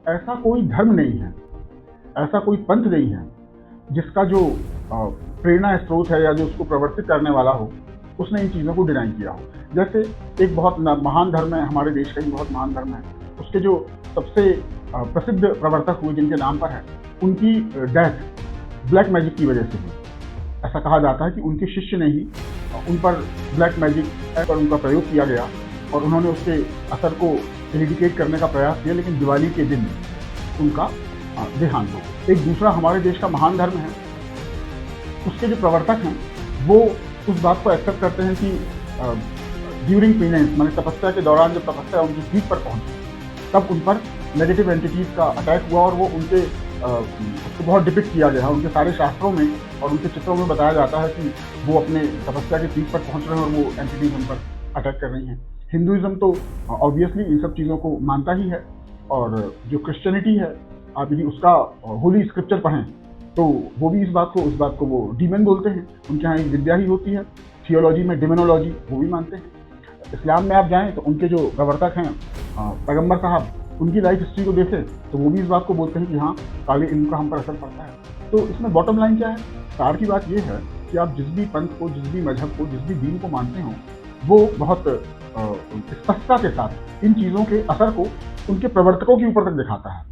ऐसा कोई धर्म नहीं है, ऐसा कोई पंथ नहीं है जिसका जो प्रेरणा स्रोत है या जो उसको प्रवर्तित करने वाला हो, उसने इन चीज़ों को डिनाई किया हो। जैसे एक बहुत महान धर्म है, हमारे देश का ही बहुत महान धर्म है, उसके जो सबसे प्रसिद्ध प्रवर्तक हुए जिनके नाम पर है, उनकी डेथ ब्लैक मैजिक की वजह से हुई। ऐसा कहा जाता है कि उनके शिष्य ने ही उन पर ब्लैक मैजिक पर उनका प्रयोग किया गया और उन्होंने उसके असर को इरिडिकेट करने का प्रयास किया, लेकिन दिवाली के दिन उनका देहांत हो गया। एक दूसरा हमारे देश का महान धर्म है, उसके जो प्रवर्तक हैं वो उस बात को एक्सेप्ट करते हैं कि ड्यूरिंग पीनेंस, माने तपस्या के दौरान जब तपस्या उनकी पीक पर पहुंची, तब उन पर नेगेटिव एंटिटीज का अटैक हुआ और वो उनके उसको बहुत डिपिक्ट किया गया है। उनके सारे शास्त्रों में और उनके चित्रों में बताया जाता है कि वो अपने तपस्या के पीक पर पहुंच रहे हैं और वो एंटिटीज उन पर अटैक कर रही हैं। हिंदुइज्म तो ऑब्वियसली इन सब चीज़ों को मानता ही है, और जो क्रिश्चियनिटी है, आप यदि उसका होली स्क्रिप्चर पढ़ें तो वो भी इस बात को वो डीमन बोलते हैं। उनके यहाँ एक विद्या ही होती है, थियोलॉजी में डिमोनोलॉजी, वो भी मानते हैं। इस्लाम में आप जाएं तो उनके जो प्रवर्तक हैं पैगंबर साहब, उनकी लाइफ हिस्ट्री को देखें तो वो भी इस बात को बोलते हैं कि हाँ, काले इल्म का हम पर असर पड़ता है। तो इसमें बॉटम लाइन क्या है, सार की बात ये है कि आप जिस भी पंथ को, जिस भी मजहब को, जिस भी दीन को मानते हो, वो बहुत स्पष्टता के साथ इन चीज़ों के असर को उनके प्रवर्तकों के ऊपर तक दिखाता है।